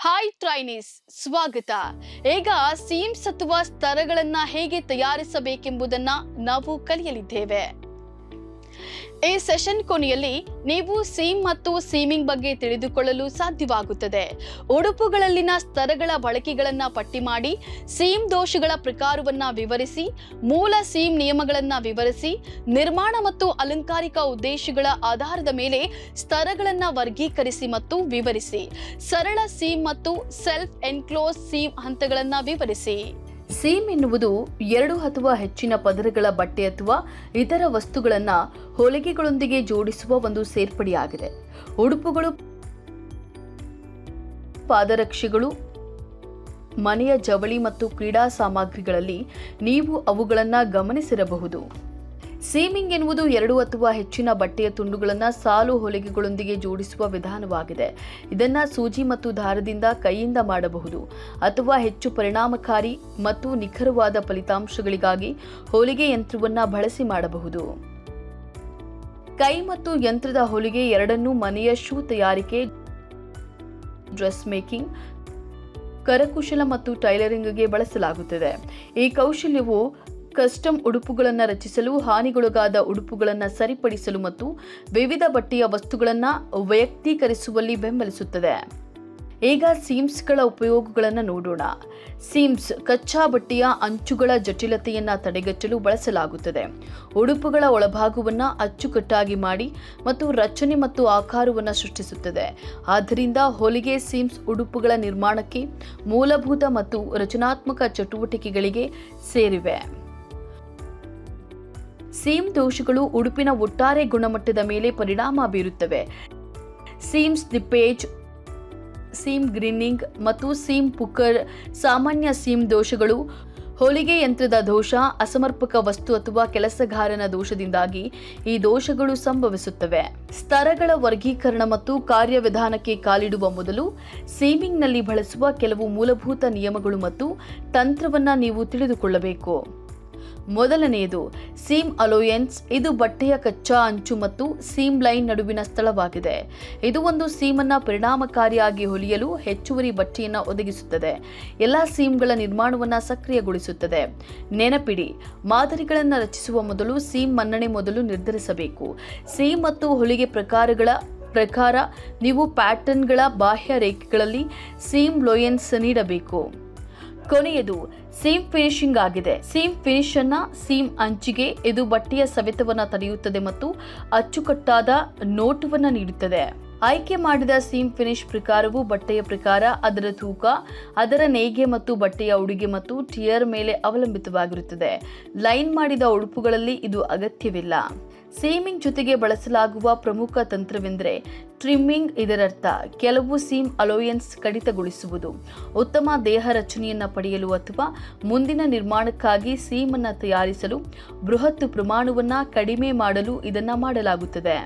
Hi trainees, ಸ್ವಾಗತ. ಈಗ seems ಅಥವಾ ಸ್ತರಗಳನ್ನ ಹೇಗೆ ತಯಾರಿಸಬೇಕೆಂಬುದನ್ನ ನಾವು ಕಲಿಯಲಿದ್ದೇವೆ. ಈ ಸೆಷನ್ ಕೊನೆಯಲ್ಲಿ ನೀವು ಸೀಮ್ ಮತ್ತು ಸೀಮಿಂಗ್ ಬಗ್ಗೆ ತಿಳಿದುಕೊಳ್ಳಲು ಸಾಧ್ಯವಾಗುತ್ತದೆ. ಉಡುಪುಗಳಲ್ಲಿನ ಸ್ತರಗಳ ಬಳಕೆಗಳನ್ನ ಪಟ್ಟಿ ಮಾಡಿ, ಸೀಮ್ ದೋಷಗಳ ಪ್ರಕಾರವನ್ನ ವಿವರಿಸಿ, ಮೂಲ ಸೀಮ್ ನಿಯಮಗಳನ್ನ ವಿವರಿಸಿ, ನಿರ್ಮಾಣ ಮತ್ತು ಅಲಂಕಾರಿಕ ಉದ್ದೇಶಗಳ ಆಧಾರದ ಮೇಲೆ ಸ್ತರಗಳನ್ನ ವರ್ಗೀಕರಿಸಿ ಮತ್ತು ವಿವರಿಸಿ, ಸರಳ ಸೀಮ್ ಮತ್ತು ಸೆಲ್ಫ್ ಎನ್ಕ್ಲೋಸ್ ಸೀಮ್ ಹಂತಗಳನ್ನ ವಿವರಿಸಿ. ಸೀಮ್ ಎನ್ನುವುದು ಎರಡು ಅಥವಾ ಹೆಚ್ಚಿನ ಪದರಗಳ ಬಟ್ಟೆ ಅಥವಾ ಇತರ ವಸ್ತುಗಳನ್ನು ಹೊಲಿಗೆಗಳೊಂದಿಗೆ ಜೋಡಿಸುವ ಒಂದು ಸೇರ್ಪಡೆಯಾಗಿದೆ. ಉಡುಪುಗಳು, ಪಾದರಕ್ಷೆಗಳು, ಮನೆಯ ಜವಳಿ ಮತ್ತು ಕ್ರೀಡಾ ಸಾಮಗ್ರಿಗಳಲ್ಲಿ ನೀವು ಅವುಗಳನ್ನು ಗಮನಿಸಿರಬಹುದು. ಸೀಮಿಂಗ್ ಎನ್ನುವುದು ಎರಡು ಅಥವಾ ಹೆಚ್ಚಿನ ಬಟ್ಟೆಯ ತುಂಡುಗಳನ್ನು ಸಾಲು ಹೊಲಿಗೆಗಳೊಂದಿಗೆ ಜೋಡಿಸುವ ವಿಧಾನವಾಗಿದೆ. ಇದನ್ನು ಸೂಜಿ ಮತ್ತು ದಾರದಿಂದ ಕೈಯಿಂದ ಮಾಡಬಹುದು ಅಥವಾ ಹೆಚ್ಚು ಪರಿಣಾಮಕಾರಿ ಮತ್ತು ನಿಖರವಾದ ಫಲಿತಾಂಶಗಳಿಗಾಗಿ ಹೊಲಿಗೆ ಯಂತ್ರವನ್ನು ಬಳಸಿ ಮಾಡಬಹುದು. ಕೈ ಮತ್ತು ಯಂತ್ರದ ಹೊಲಿಗೆ ಎರಡನ್ನೂ ಮನೆಯ ಶೂ ತಯಾರಿಕೆ, ಡ್ರೆಸ್ ಮೇಕಿಂಗ್, ಕರಕುಶಲ ಮತ್ತು ಟೈಲರಿಂಗ್ಗೆ ಬಳಸಲಾಗುತ್ತದೆ. ಈ ಕೌಶಲ್ಯವು ಕಸ್ಟಮ್ ಉಡುಪುಗಳನ್ನು ರಚಿಸಲು, ಹಾನಿಗೊಳಗಾದ ಉಡುಪುಗಳನ್ನು ಸರಿಪಡಿಸಲು ಮತ್ತು ವಿವಿಧ ಬಟ್ಟೆಯ ವಸ್ತುಗಳನ್ನು ವೈಯಕ್ತೀಕರಿಸುವಲ್ಲಿ ಬೆಂಬಲಿಸುತ್ತದೆ. ಈಗ ಸೀಮ್ಸ್ಗಳ ಉಪಯೋಗಗಳನ್ನು ನೋಡೋಣ. ಸೀಮ್ಸ್ ಕಚ್ಚಾ ಬಟ್ಟೆಯ ಅಂಚುಗಳ ಜಟಿಲತೆಯನ್ನು ತಡೆಗಟ್ಟಲು ಬಳಸಲಾಗುತ್ತದೆ. ಉಡುಪುಗಳ ಒಳಭಾಗವನ್ನು ಅಚ್ಚುಕಟ್ಟಾಗಿ ಮಾಡಿ ಮತ್ತು ರಚನೆ ಮತ್ತು ಆಕಾರವನ್ನು ಸೃಷ್ಟಿಸುತ್ತದೆ. ಆದ್ದರಿಂದ ಹೊಲಿಗೆ ಸೀಮ್ಸ್ ಉಡುಪುಗಳ ನಿರ್ಮಾಣಕ್ಕೆ ಮೂಲಭೂತ ಮತ್ತು ರಚನಾತ್ಮಕ ಚಟುವಟಿಕೆಗಳಿಗೆ ಸೇರಿವೆ. ಸೀಮ್ ದೋಷಗಳು ಉಡುಪಿನ ಒಟ್ಟಾರೆ ಗುಣಮಟ್ಟದ ಮೇಲೆ ಪರಿಣಾಮ ಬೀರುತ್ತವೆ. ಸೀಮ್ ಸ್ಲಿಪ್ಪೇಜ್, ಸೀಮ್ ಗ್ರೀನಿಂಗ್ ಮತ್ತು ಸೀಮ್ ಪುಕ್ಕರ್ ಸಾಮಾನ್ಯ ಸೀಮ್ ದೋಷಗಳು. ಹೊಲಿಗೆ ಯಂತ್ರದ ದೋಷ, ಅಸಮರ್ಪಕ ವಸ್ತು ಅಥವಾ ಕೆಲಸಗಾರನ ದೋಷದಿಂದಾಗಿ ಈ ದೋಷಗಳು ಸಂಭವಿಸುತ್ತವೆ. ಸ್ತರಗಳ ವರ್ಗೀಕರಣ ಮತ್ತು ಕಾರ್ಯವಿಧಾನಕ್ಕೆ ಕಾಲಿಡುವ ಮೊದಲು ಸೀಮಿಂಗ್ನಲ್ಲಿ ಬಳಸುವ ಕೆಲವು ಮೂಲಭೂತ ನಿಯಮಗಳು ಮತ್ತು ತಂತ್ರವನ್ನು ನೀವು ತಿಳಿದುಕೊಳ್ಳಬೇಕು. ಮೊದಲನೆಯದು ಸೀಮ್ ಅಲೋಯೆನ್ಸ್. ಇದು ಬಟ್ಟೆಯ ಕಚ್ಚಾ ಅಂಚು ಮತ್ತು ಸೀಮ್ ಲೈನ್ ನಡುವಿನ ಸ್ಥಳವಾಗಿದೆ. ಇದು ಒಂದು ಸೀಮನ್ನು ಪರಿಣಾಮಕಾರಿಯಾಗಿ ಹೊಲಿಯಲು ಹೆಚ್ಚುವರಿ ಬಟ್ಟೆಯನ್ನು ಒದಗಿಸುತ್ತದೆ. ಎಲ್ಲ ಸೀಮ್ಗಳ ನಿರ್ಮಾಣವನ್ನು ಸಕ್ರಿಯಗೊಳಿಸುತ್ತದೆ. ನೆನಪಿಡಿ, ಮಾದರಿಗಳನ್ನು ರಚಿಸುವ ಮೊದಲು ಸೀಮ್ ಮನ್ನಣೆ ಮೊದಲು ನಿರ್ಧರಿಸಬೇಕು. ಸೀಮ್ ಮತ್ತು ಹೊಲಿಗೆ ಪ್ರಕಾರ ನೀವು ಪ್ಯಾಟರ್ನ್ಗಳ ಬಾಹ್ಯ ರೇಖೆಗಳಲ್ಲಿ ಸೀಮ್ ಲೋಯೆನ್ಸ್ ನೀಡಬೇಕು. ಕೊನೆಯದು ಸೀಮ್ ಫಿನಿಶಿಂಗ್ ಆಗಿದೆ. ಸೀಮ್ ಫಿನಿಶ್ ಅನ್ನ ಸೀಮ್ ಅಂಚಿಗೆ ಇದು ಬಟ್ಟೆಯ ಸವೆತವನ್ನು ತಡೆಯುತ್ತದೆ ಮತ್ತು ಅಚ್ಚುಕಟ್ಟಾದ ನೋಟವನ್ನು ನೀಡುತ್ತದೆ. ಆಯ್ಕೆ ಮಾಡಿದ ಸೀಮ್ ಫಿನಿಶ್ ಪ್ರಕಾರವು ಬಟ್ಟೆಯ ಪ್ರಕಾರ, ಅದರ ತೂಕ, ಅದರ ನೇಯ್ಗೆ ಮತ್ತು ಬಟ್ಟೆಯ ಉಡುಗೆ ಮತ್ತು ಟಿಯರ್ ಮೇಲೆ ಅವಲಂಬಿತವಾಗಿರುತ್ತದೆ. ಲೈನ್ ಮಾಡಿದ ಉಡುಪುಗಳಲ್ಲಿ ಇದು ಅಗತ್ಯವಿಲ್ಲ. ಸೀಮಿಂಗ್ ಜೊತೆಗೆ ಬಳಸಲಾಗುವ ಪ್ರಮುಖ ತಂತ್ರವೆಂದರೆ ಟ್ರಿಮ್ಮಿಂಗ್. ಇದರರ್ಥ ಕೆಲವು ಸೀಮ್ ಅಲೋಯೆನ್ಸ್ ಕಡಿತಗೊಳಿಸುವುದು. ಉತ್ತಮ ದೇಹ ರಚನೆಯನ್ನು ಪಡೆಯಲು ಅಥವಾ ಮುಂದಿನ ನಿರ್ಮಾಣಕ್ಕಾಗಿ ಸೀಮ್ ಅನ್ನು ತಯಾರಿಸಲು ಬೃಹತ್ ಪ್ರಮಾಣವನ್ನು ಕಡಿಮೆ ಮಾಡಲು ಇದನ್ನು ಮಾಡಲಾಗುತ್ತದೆ.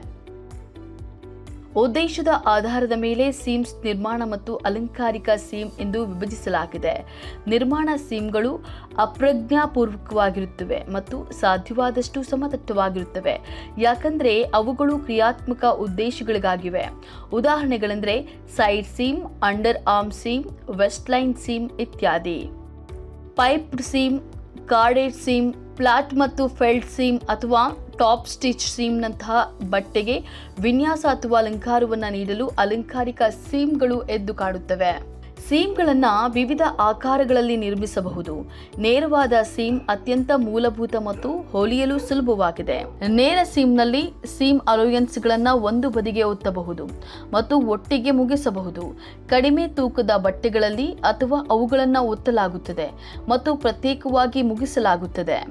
ಉದ್ದೇಶದ ಆಧಾರದ ಮೇಲೆ ಸೀಮ್ಸ್ ನಿರ್ಮಾಣ ಮತ್ತು ಅಲಂಕಾರಿಕ ಸೀಮ್ ಎಂದು ವಿಭಜಿಸಲಾಗಿದೆ. ನಿರ್ಮಾಣ ಸೀಮ್ಗಳು ಅಪ್ರಜ್ಞಾಪೂರ್ವಕವಾಗಿರುತ್ತವೆ ಮತ್ತು ಸಾಧ್ಯವಾದಷ್ಟು ಸಮತಟ್ಟವಾಗಿರುತ್ತವೆ, ಯಾಕಂದರೆ ಅವುಗಳು ಕ್ರಿಯಾತ್ಮಕ ಉದ್ದೇಶಗಳಿಗಾಗಿವೆ. ಉದಾಹರಣೆಗಳೆಂದರೆ side seam, under arm seam, waist line seam ಇತ್ಯಾದಿ. Piped seam, corded seam, flat ಮತ್ತು ಫೆಲ್ಟ್ ಸೀಮ್ ಅಥವಾ ಟಾಪ್ ಸ್ಟಿಚ್ ಸೀಮ್ನಂತಹ ಬಟ್ಟೆಗೆ ವಿನ್ಯಾಸ ಅಥವಾ ಅಲಂಕಾರವನ್ನು ನೀಡಲು ಅಲಂಕಾರಿಕ ಸೀಮ್ಗಳು ಎದ್ದು ಕಾಣುತ್ತವೆ. ಸೀಮ್ಗಳನ್ನು ವಿವಿಧ ಆಕಾರಗಳಲ್ಲಿ ನಿರ್ಮಿಸಬಹುದು. ನೇರವಾದ ಸೀಮ್ ಅತ್ಯಂತ ಮೂಲಭೂತ ಮತ್ತು ಹೊಲಿಯಲು ಸುಲಭವಾಗಿದೆ. ನೇರ ಸೀಮ್ನಲ್ಲಿ ಸೀಮ್ ಅಲೋಯೆನ್ಸ್ಗಳನ್ನು ಒಂದು ಬದಿಗೆ ಒತ್ತಬಹುದು ಮತ್ತು ಒಟ್ಟಿಗೆ ಮುಗಿಸಬಹುದು. ಕಡಿಮೆ ತೂಕದ ಬಟ್ಟೆಗಳಲ್ಲಿ ಅಥವಾ ಅವುಗಳನ್ನು ಒತ್ತಲಾಗುತ್ತದೆ ಮತ್ತು ಪ್ರತ್ಯೇಕವಾಗಿ ಮುಗಿಸಲಾಗುತ್ತದೆ.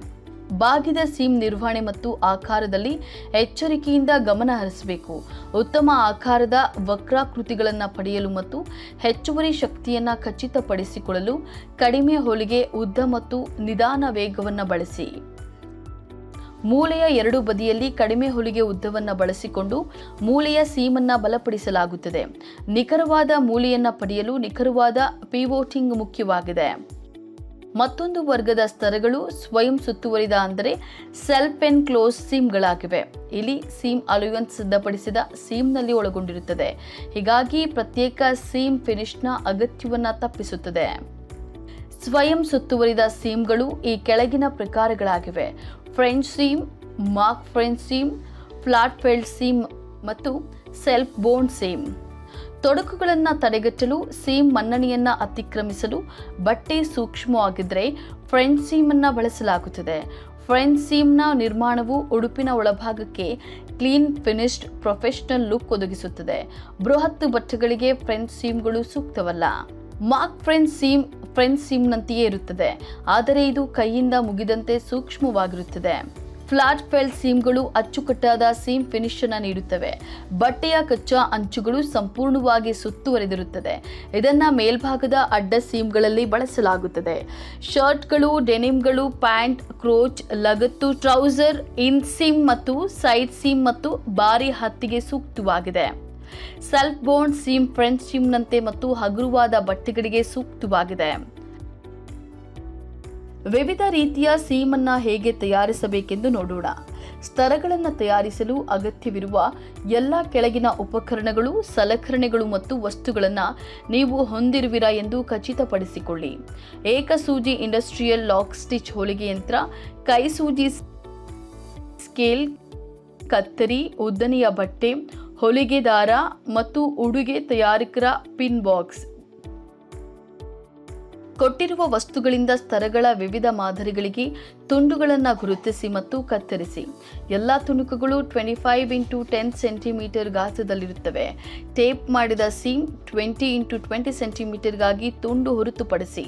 ಬಾಗಿದ ಸೀಮ್ ನಿರ್ವಹಣೆ ಮತ್ತು ಆಕಾರದಲ್ಲಿ ಎಚ್ಚರಿಕೆಯಿಂದ ಗಮನ ಹರಿಸಬೇಕು. ಉತ್ತಮ ಆಕಾರದ ವಕ್ರಾಕೃತಿಗಳನ್ನು ಪಡೆಯಲು ಮತ್ತು ಹೆಚ್ಚುವರಿ ಶಕ್ತಿಯನ್ನು ಖಚಿತಪಡಿಸಿಕೊಳ್ಳಲು ಕಡಿಮೆ ಹೊಲಿಗೆ ಉದ್ದ ಮತ್ತು ನಿಧಾನ ವೇಗವನ್ನು ಬಳಸಿ. ಮೂಲೆಯ ಎರಡು ಬದಿಯಲ್ಲಿ ಕಡಿಮೆ ಹೊಲಿಗೆ ಉದ್ದವನ್ನು ಬಳಸಿಕೊಂಡು ಮೂಲೆಯ ಸೀಮನ್ನು ಬಲಪಡಿಸಲಾಗುತ್ತದೆ. ನಿಖರವಾದ ಮೂಲೆಯನ್ನು ಪಡೆಯಲು ನಿಖರವಾದ ಪಿವೋಟಿಂಗ್ ಮುಖ್ಯವಾಗಿದೆ. ಮತ್ತೊಂದು ವರ್ಗದ ಸ್ತರಗಳು ಸ್ವಯಂ ಸುತ್ತುವರಿದ ಅಂದರೆ ಸೆಲ್ಫ್ ಎನ್ ಕ್ಲೋಸ್ ಸೀಮ್ಗಳಾಗಿವೆ. ಇಲ್ಲಿ ಸೀಮ್ ಅಲೋಯನ್ಸ್ ಸಿದ್ಧಪಡಿಸಿದ ಸೀಮ್ನಲ್ಲಿ ಒಳಗೊಂಡಿರುತ್ತದೆ. ಹೀಗಾಗಿ ಪ್ರತ್ಯೇಕ ಸೀಮ್ ಫಿನಿಶ್ನ ಅಗತ್ಯವನ್ನು ತಪ್ಪಿಸುತ್ತದೆ. ಸ್ವಯಂ ಸುತ್ತುವರಿದ ಸೀಮ್ಗಳು ಈ ಕೆಳಗಿನ ಪ್ರಕಾರಗಳಾಗಿವೆ: French seam, mark French seam, flat felled seam ಮತ್ತು ಸೆಲ್ಫ್ ಬೋನ್ ಸೀಮ್. ತೊಡಕುಗಳನ್ನು ತಡೆಗಟ್ಟಲು ಸೀಮ್ ಮನ್ನಣೆಯನ್ನು ಅತಿಕ್ರಮಿಸಲು ಬಟ್ಟೆ ಸೂಕ್ಷ್ಮವಾಗಿದ್ದರೆ ಫ್ರೆಂಚ್ ಸೀಮನ್ನು ಬಳಸಲಾಗುತ್ತದೆ. ಫ್ರೆಂಚ್ ಸೀಮ್ನ ನಿರ್ಮಾಣವು ಉಡುಪಿನ ಒಳಭಾಗಕ್ಕೆ ಕ್ಲೀನ್ ಫಿನಿಶ್ಡ್ ಪ್ರೊಫೆಷನಲ್ ಲುಕ್ ಒದಗಿಸುತ್ತದೆ. ಬೃಹತ್ ಬಟ್ಟೆಗಳಿಗೆ ಫ್ರೆಂಚ್ ಸೀಮ್ಗಳು ಸೂಕ್ತವಲ್ಲ. ಮಾರ್ಕ್ ಫ್ರೆಂಚ್ ಸೀಮ್ನಂತೆಯೇ ಇರುತ್ತದೆ, ಆದರೆ ಇದು ಕೈಯಿಂದ ಮುಗಿದಂತೆ ಸೂಕ್ಷ್ಮವಾಗಿರುತ್ತದೆ. ಫ್ಲಾಟ್ ಫೆಲ್ಡ್ ಸೀಮ್ಗಳು ಅಚ್ಚುಕಟ್ಟಾದ ಸೀಮ್ ಫಿನಿಶ್ ಅನ್ನು ನೀಡುತ್ತವೆ. ಬಟ್ಟೆಯ ಕಚ್ಚಾ ಅಂಚುಗಳು ಸಂಪೂರ್ಣವಾಗಿ ಸುತ್ತುವರೆದಿರುತ್ತದೆ. ಇದನ್ನು ಮೇಲ್ಭಾಗದ ಅಡ್ಡ ಸೀಮ್ಗಳಲ್ಲಿ ಬಳಸಲಾಗುತ್ತದೆ. ಶರ್ಟ್ಗಳು, ಡೆನಿಮ್ಗಳು, ಪ್ಯಾಂಟ್, ಕ್ರೋಚ್, ಲಗತ್ತು, ಟ್ರೌಸರ್, ಇನ್ ಸೀಮ್ ಮತ್ತು ಸೈಡ್ ಸೀಮ್ ಮತ್ತು ಭಾರಿ ಹತ್ತಿಗೆ ಸೂಕ್ತವಾಗಿದೆ. ಸೆಲ್ಫ್ ಬೋನ್ ಸೀಮ್ ಫ್ರೆಂಚ್ ಸೀಮ್ನಂತೆ ಮತ್ತು ಹಗುರವಾದ ಬಟ್ಟೆಗಳಿಗೆ ಸೂಕ್ತವಾಗಿದೆ. ವಿವಿಧ ರೀತಿಯ ಸೀಮನ್ನು ಹೇಗೆ ತಯಾರಿಸಬೇಕೆಂದು ನೋಡೋಣ. ಸ್ತರಗಳನ್ನು ತಯಾರಿಸಲು ಅಗತ್ಯವಿರುವ ಎಲ್ಲ ಕೆಳಗಿನ ಉಪಕರಣಗಳು, ಸಲಕರಣೆಗಳು ಮತ್ತು ವಸ್ತುಗಳನ್ನು ನೀವು ಹೊಂದಿರುವಿರಾ ಎಂದು ಖಚಿತಪಡಿಸಿಕೊಳ್ಳಿ. ಏಕಸೂಜಿ ಇಂಡಸ್ಟ್ರಿಯಲ್ ಲಾಕ್ ಸ್ಟಿಚ್ ಹೊಲಿಗೆ ಯಂತ್ರ, ಕೈಸೂಜಿ ಸ್ಕೇಲ್, ಕತ್ತರಿ, ಉದ್ದನೆಯ ಬಟ್ಟೆ, ಹೊಲಿಗೆ ದಾರ ಮತ್ತು ಉಡುಗೆ ತಯಾರಕರ ಪಿನ್ ಬಾಕ್ಸ್. ಕೊಟ್ಟಿರುವ ವಸ್ತುಗಳಿಂದ ಸ್ತರಗಳ ವಿವಿಧ ಮಾದರಿಗಳಿಗೆ ತುಂಡುಗಳನ್ನು ಗುರುತಿಸಿ ಮತ್ತು ಕತ್ತರಿಸಿ. ಎಲ್ಲ ತುಣುಕುಗಳು 25x10 ಸೆಂಟಿಮೀಟರ್ ಗಾತ್ರದಲ್ಲಿರುತ್ತವೆ. ಟೇಪ್ ಮಾಡಿದ ಸೀಮ್ 20x20 ಸೆಂಟಿಮೀಟರ್ಗಾಗಿ ತುಂಡು ಹೊರತುಪಡಿಸಿ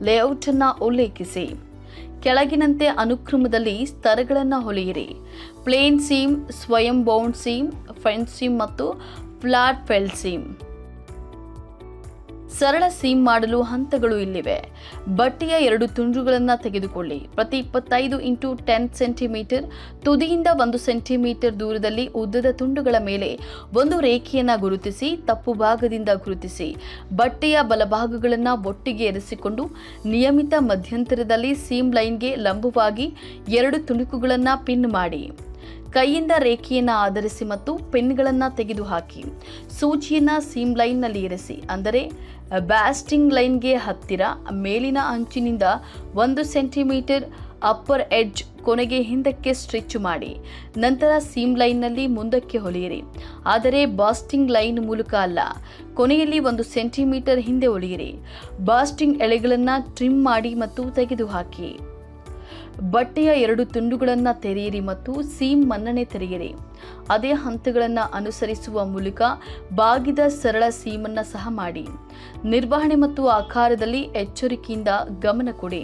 ಲೇಔಟ್ ಅನ್ನು ಉಲ್ಲೇಖಿಸಿ. ಕೆಳಗಿನಂತೆ ಅನುಕ್ರಮದಲ್ಲಿ ಸ್ತರಗಳನ್ನು ಹೊಲಿಯಿರಿ: ಪ್ಲೇನ್ ಸೀಮ್, ಸ್ವಯಂ ಬೌಂಡ್ ಸೀಮ್, ಫ್ರೆಂಚ್ ಸೀಮ್ ಮತ್ತು ಫ್ಲಾಟ್ ಫೆಲ್ಡ್ ಸೀಮ್. ಸರಳ ಸೀಮ್ ಮಾಡಲು ಹಂತಗಳು ಇಲ್ಲಿವೆ. ಬಟ್ಟೆಯ 2 ತುಂಡುಗಳನ್ನು ತೆಗೆದುಕೊಳ್ಳಿ. ಪ್ರತಿ 25x10 ಸೆಂಟಿಮೀಟರ್ ತುದಿಯಿಂದ 1 ಸೆಂಟಿಮೀಟರ್ ದೂರದಲ್ಲಿ ಉದ್ದದ ತುಂಡುಗಳ ಮೇಲೆ ಒಂದು ರೇಖೆಯನ್ನು ಗುರುತಿಸಿ ತಪ್ಪು ಭಾಗದಿಂದ ಗುರುತಿಸಿ. ಬಟ್ಟೆಯ ಬಲಭಾಗಗಳನ್ನು ಒಟ್ಟಿಗೆ ಇರಿಸಿಕೊಂಡು ನಿಯಮಿತ ಮಧ್ಯಂತರದಲ್ಲಿ ಸೀಮ್ ಲೈನ್ಗೆ ಲಂಬವಾಗಿ 2 ತುಣುಕುಗಳನ್ನು ಪಿನ್ ಮಾಡಿ. ಕೈಯಿಂದ ರೇಖೆಯನ್ನು ಆಧರಿಸಿ ಮತ್ತು ಪಿನ್ಗಳನ್ನು ತೆಗೆದುಹಾಕಿ. ಸೂಜಿಯನ್ನು ಸೀಮ್ ಲೈನ್ನಲ್ಲಿ ಇರಿಸಿ, ಅಂದರೆ ಬ್ಯಾಸ್ಟಿಂಗ್ ಲೈನ್ಗೆ ಹತ್ತಿರ ಮೇಲಿನ ಅಂಚಿನಿಂದ 1 ಸೆಂಟಿಮೀಟರ್ ಅಪ್ಪರ್ ಎಡ್ಜ್ ಕೊನೆಗೆ ಹಿಂದಕ್ಕೆ ಸ್ಟಿಚ್ ಮಾಡಿ. ನಂತರ ಸೀಮ್ ಲೈನ್ನಲ್ಲಿ ಮುಂದಕ್ಕೆ ಹೊಲಿಯಿರಿ, ಆದರೆ ಬಾಸ್ಟಿಂಗ್ ಲೈನ್ ಮೂಲಕ ಅಲ್ಲ. ಕೊನೆಯಲ್ಲಿ 1 ಸೆಂಟಿಮೀಟರ್ ಹಿಂದೆ ಹೊಲಿಯಿರಿ. ಬಾಸ್ಟಿಂಗ್ ಎಳೆಗಳನ್ನು ಟ್ರಿಮ್ ಮಾಡಿ ಮತ್ತು ತೆಗೆದುಹಾಕಿ. ಬಟ್ಟೆಯ 2 ತುಂಡುಗಳನ್ನು ತೆರೆಯಿರಿ ಮತ್ತು ಸೀಮ್ ಮನ್ನಣೆ ತೆರೆಯಿರಿ. ಅದೇ ಹಂತಗಳನ್ನು ಅನುಸರಿಸುವ ಮೂಲಕ ಬಾಗಿದ ಸರಳ ಸೀಮನ್ನು ಸಹ ಮಾಡಿ. ನಿರ್ವಹಣೆ ಮತ್ತು ಆಕಾರದಲ್ಲಿ ಎಚ್ಚರಿಕೆಯಿಂದ ಗಮನ ಕೊಡಿ.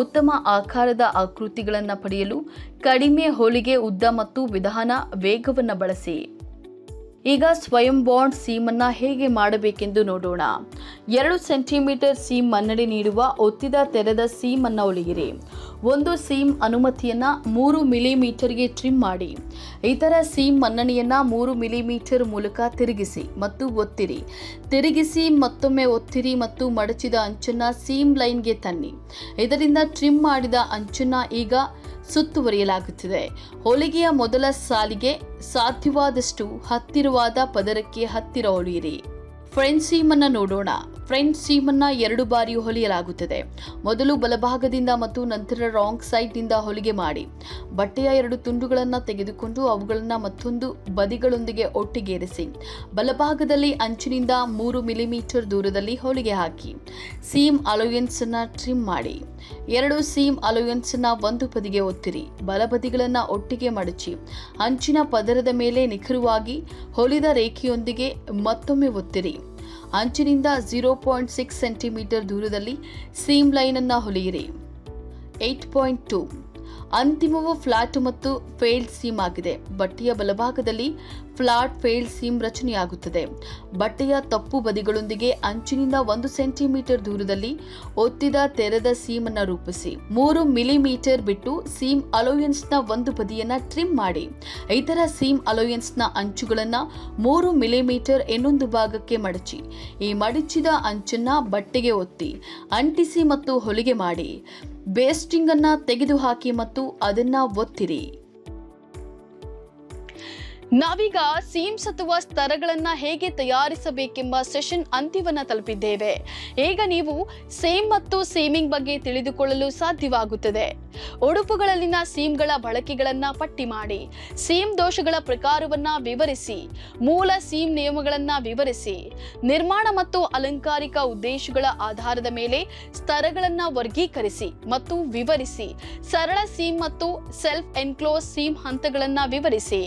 ಉತ್ತಮ ಆಕಾರದ ಆಕೃತಿಗಳನ್ನು ಪಡೆಯಲು ಕಡಿಮೆ ಹೊಲಿಗೆ ಉದ್ದ ಮತ್ತು ವಿಧಾನ ವೇಗವನ್ನು ಬಳಸಿ. ಈಗ ಸ್ವಯಂ ಬಾಂಡ್ ಸೀಮನ್ನು ಹೇಗೆ ಮಾಡಬೇಕೆಂದು ನೋಡೋಣ. 2 ಸೆಂಟಿಮೀಟರ್ ಸೀಮ್ ಮನ್ನಣೆ ನೀಡುವ ಒತ್ತಿದ ತೆರೆದ ಸೀಮ್ ಅನ್ನು ಹೊಲಿಯಿರಿ. ಒಂದು ಸೀಮ್ ಅನುಮತಿಯನ್ನು 3 ಮಿಲಿಮೀಟರ್ಗೆ ಟ್ರಿಮ್ ಮಾಡಿ. ಇತರ ಸೀಮ್ ಮನ್ನಣೆಯನ್ನು 3 ಮಿಲಿಮೀಟರ್ ಮೂಲಕ ತಿರುಗಿಸಿ ಮತ್ತು ಒತ್ತಿರಿ. ತಿರುಗಿಸಿ, ಮತ್ತೊಮ್ಮೆ ಒತ್ತಿರಿ ಮತ್ತು ಮಡಚಿದ ಅಂಚನ್ನು ಸೀಮ್ ಲೈನ್ಗೆ ತನ್ನಿ. ಇದರಿಂದ ಟ್ರಿಮ್ ಮಾಡಿದ ಅಂಚನ್ನು ಈಗ ಸುತ್ತುವರಿಯಲಾಗುತ್ತದೆ. ಹೊಲಿಗೆಯ ಮೊದಲ ಸಾಲಿಗೆ ಸಾಧ್ಯವಾದಷ್ಟು ಹತ್ತಿರವಾದ ಪದರಕ್ಕೆ ಹತ್ತಿರ ಹೊಲಿಯಿರಿ. ಫ್ರೆಂಚ್ ಸೀಮನ್ನು ನೋಡೋಣ. ಫ್ರೆಂಚ್ ಸೀಮನ್ನು 2 ಬಾರಿ ಹೊಲಿಯಲಾಗುತ್ತದೆ. ಮೊದಲು ಬಲಭಾಗದಿಂದ ಮತ್ತು ನಂತರ ರಾಂಗ್ ಸೈಡ್ನಿಂದ ಹೊಲಿಗೆ ಮಾಡಿ. ಬಟ್ಟೆಯ 2 ತುಂಡುಗಳನ್ನು ತೆಗೆದುಕೊಂಡು ಅವುಗಳನ್ನು ಮತ್ತೊಂದು ಬದಿಗಳೊಂದಿಗೆ ಒಟ್ಟಿಗೆ ಇರಿಸಿ. ಬಲಭಾಗದಲ್ಲಿ ಅಂಚಿನಿಂದ 3 ಮಿಲಿಮೀಟರ್ ದೂರದಲ್ಲಿ ಹೊಲಿಗೆ ಹಾಕಿ. ಸೀಮ್ ಅಲೋಯನ್ಸ್ ಅನ್ನು ಟ್ರಿಮ್ ಮಾಡಿ. 2 ಸೀಮ್ ಅಲೋಯನ್ಸ್ ಅನ್ನು ಒಂದು ಬದಿಗೆ ಒತ್ತಿರಿ. ಬಲಬದಿಗಳನ್ನು ಒಟ್ಟಿಗೆ ಮಡಚಿ ಅಂಚಿನ ಪದರದ ಮೇಲೆ ನಿಖರವಾಗಿ ಹೊಲಿದ ರೇಖೆಯೊಂದಿಗೆ ಮತ್ತೊಮ್ಮೆ ಒತ್ತಿರಿ. ಅಂಚಿನಿಂದ 0.6 ಸೆಂಟಿಮೀಟರ್ ದೂರದಲ್ಲಿ ಸೀಮ್ ಲೈನ್ ಅನ್ನು ಹೊಲಿಯಿರಿ. 8.2 ಅಂತಿಮವು ಫ್ಲಾಟ್ ಮತ್ತು ಫೇಲ್ಡ್ ಸೀಮ್ ಆಗಿದೆ. ಬಟ್ಟೆಯ ಬಲಭಾಗದಲ್ಲಿ ಫ್ಲಾಟ್ ಫೇಲ್ಡ್ ಸೀಮ್ ರಚನೆಯಾಗುತ್ತದೆ. ಬಟ್ಟೆಯ ತಪ್ಪು ಬದಿಗಳೊಂದಿಗೆ ಅಂಚಿನಿಂದ 1 ಸೆಂಟಿಮೀಟರ್ ದೂರದಲ್ಲಿ ಒತ್ತಿದ ತೆರೆದ ಸೀಮ್ ಅನ್ನು ರೂಪಿಸಿ. 3 ಮಿಲಿಮೀಟರ್ ಬಿಟ್ಟು ಸೀಮ್ ಅಲೋಯನ್ಸ್ನ ಒಂದು ಬದಿಯನ್ನ ಟ್ರಿಮ್ ಮಾಡಿ. ಇತರ ಸೀಮ್ ಅಲೋಯನ್ಸ್ನ ಅಂಚುಗಳನ್ನು 3 ಮಿಲಿಮೀಟರ್ ಇನ್ನೊಂದು ಭಾಗಕ್ಕೆ ಮಡಚಿ. ಈ ಮಡಚಿದ ಅಂಚನ್ನ ಬಟ್ಟೆಗೆ ಒತ್ತಿ ಅಂಟಿಸಿ ಮತ್ತು ಹೊಲಿಗೆ ಮಾಡಿ. ಬೇಸ್ಟಿಂಗ್ ಅನ್ನ ತೆಗೆದುಹಾಕಿ ಮತ್ತು ಅದನ್ನ ಒತ್ತಿರಿ. ನಾವೀಗ ಸೀಮ್ಸ್ ಅಥವಾ ಸ್ತರಗಳನ್ನ ಹೇಗೆ ತಯಾರಿಸಬೇಕೆಂಬ ಸೆಷನ್ ಅಂತ್ಯವನ್ನ ತಲುಪಿದ್ದೇವೆ. ಈಗ ನೀವು ಸೇಮ್ ಮತ್ತು ಸೀಮಿಂಗ್ ಬಗ್ಗೆ ತಿಳಿದುಕೊಳ್ಳಲು ಸಾಧ್ಯವಾಗುತ್ತದೆ. ಉಡುಪುಗಳಲ್ಲಿನ ಸೀಮ್ಗಳ ಬಳಕೆಗಳನ್ನ ಪಟ್ಟಿ ಮಾಡಿ, ಸೀಮ್ ದೋಷಗಳ ಪ್ರಕಾರವನ್ನ ವಿವರಿಸಿ, ಮೂಲ ಸೀಮ್ ನಿಯಮಗಳನ್ನ ವಿವರಿಸಿ, ನಿರ್ಮಾಣ ಮತ್ತು ಅಲಂಕಾರಿಕ ಉದ್ದೇಶಗಳ ಆಧಾರದ ಮೇಲೆ ಸ್ತರಗಳನ್ನ ವರ್ಗೀಕರಿಸಿ ಮತ್ತು ವಿವರಿಸಿ, ಸರಳ ಸೀಮ್ ಮತ್ತು ಸೆಲ್ಫ್ ಎನ್ಕ್ಲೋಸ್ ಸೀಮ್ ಹಂತಗಳನ್ನ ವಿವರಿಸಿ.